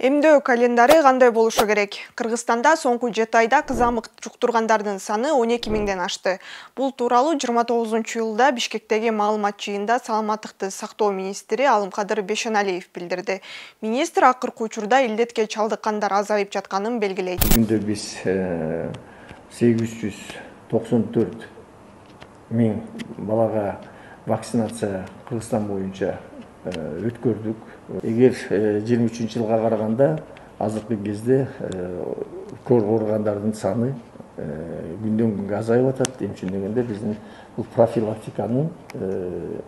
Эмдөө календары кандай болушу керек? Кыргызстанда соңку 7 айда кызамык жуктургандардын саны 12 миңден ашты. Бул тууралуу 29-июлда Бишкектеги маалымат жыйынында саламаттыкты сактоо министри Алымкадыр Бешеналиев билдирди. Министр акыркы учурда илдетке чалдыккандар азайып жатканын белгилейт. Бүгүндө биз 894 миң балага вакцинация Кыргызстан боюнча өткөрдүк. Эгер 23-жылга караганда азыркы кезде корго ооругандардын саны күндөн күнгө азайып атат. Эмче дегенде биздин бул профилактиканын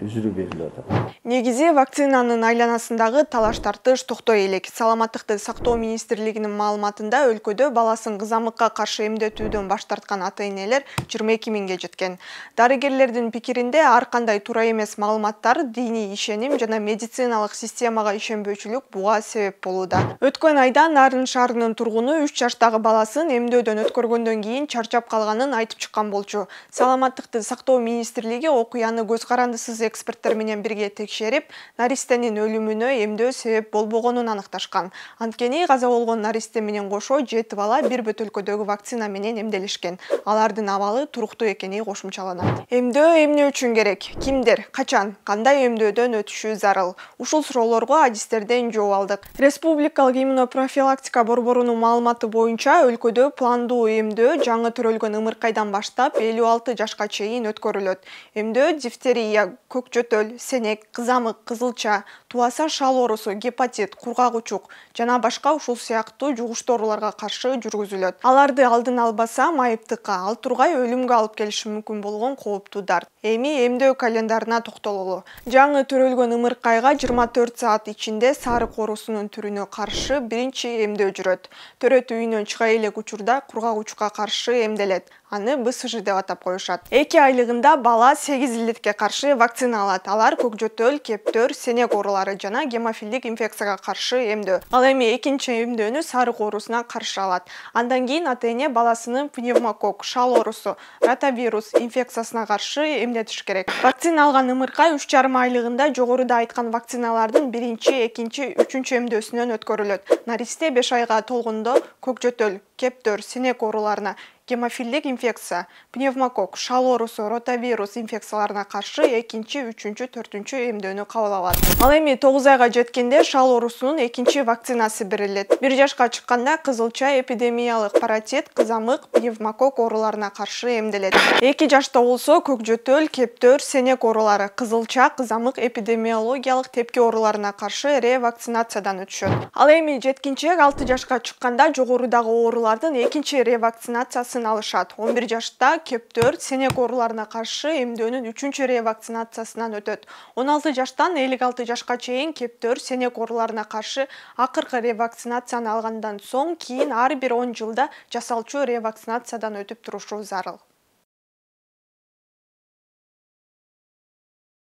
үзүрү берилип атат. Негизи вакцинанын айланасындагы талаш тартыш токтой элек. Саламаттыкты сактоо министрлигинин маалыматында өлкөдө баласын кызамыкка каршы эмдетүүдөн баш тарткан ата-энелер 22 миңге жеткен. Дарыгерлердин пикиринде ар кандай туура эмес маалыматтар, диний ишеним жана медициналык системага ишенбөөчүлүк буга себеп болууда. Өткөн айда Нарын шаарынын тургуну 3 жаштагы баласын эмдөөдөн өткөргөндөн кийин чарчап калганын айтып чыккан болчу. Саламаттыкты сактоо министрлиги окуяны көз карандысыз эксперттер менен бирге текшерип, наристенин өлүмүнө эмдөө себеп болбогонун аныкташкан. Анткени каза болгон наристе менен кошо 7 бала бир бүт өлкөдөгү вакцина менен эмделишкен. Алардын абалы туруктуу экени кошумчаланат. Эмдөө эмне үчүн керек? Кимдер, качан, кандай эмдөөдөн өтүшү зарыл? Ушул суроолорго адистерден жооп алдык. Республикалык иммунопрофилактика борборунун маалыматы боюнча өлкөдө пландуу эмдөө жаңы төрөлгөн ымыркайдан баштап 56 жашка чейин өткөрүлөт. Эмдөө дифтерия, көк жөтөл, сенек, кызамык, кызылча, туаса шал оорусу, гепатит, кургак учук жана башка ушул сыяктуу жугуштуу ооруларга каршы жүргүзүлөт. Аларды алдын албаса майыптыкка, ал тургай өлүмгө алып келиши мүмкүн болгон кооптуу дарт. Эми эмдөө календарына токтололу. Жаңы төрөлгөн ымыркайга 24 саат ичинде сарык оорусунун түрүнө каршы биринчи эмдөө жүрөт. Төрөт үйүнөн чыга элек учурда кургак учукка каршы эмделет. Аны БСЖ деп атап коюшат. 2 айлыгында бала 8 илдетке каршы вакцина алат. Алар көк жөтөл, кептөр, сенек оорулары жана гемофилдик инфекцияга каршы эмдөө. Ал эми экинчи эмдөөнү сарык оорусуна каршы алат. Андан кийин ата-эне баласынын пневмокок, шал оорусу, ротавирус инфекциясына каршы эмдетиш керек. Вакцина алган ымыркай 3,5 айлыгында жогоруда айткан вакциналардын биринчи, экинчи, үчүнчү эмдөөсүнөн өткөрүлөт. Наристе 5 айга толгондо көк жөтөл, кептөр, сенек ооруларына, гемофилдик инфекция, пневмокок, шал оорусу, ротавирус инфекцияларына каршы экинчи, үчүнчү, төртүнчү эмдөөнү кабыл алат. Ал эми 9 айга жеткенде шал оорусунун экинчи вакцинасы берилет. 1 жашка чыкканда кызылча, эпидемиялык паротит, кызамык, пневмокок ооруларына каршы эмделет. 2 жашта болсо көк жөтөл, кептөр, сенек оорулары, кызылча, кызамык, эпидемиологиялык тепки ооруларына каршы ревакцинациядан өтүшөт. Ал эми жеткинчек 6 жашка чыкканда жогорудагы оорулардын экинчи ревакцинациясын алышат. 11 жашта кептөр, сенек ооруларына каршы эмдөөнүн 3-чү ревакцинациясынан өтөт. 16 жаштан 56 жашка чейин кептөр, сенек ооруларына каршы акыркы ревакцинацияны алгандан соң кийин ар бир 10 жылда жасалчу ревакцинациядан өтүп турушу зарыл.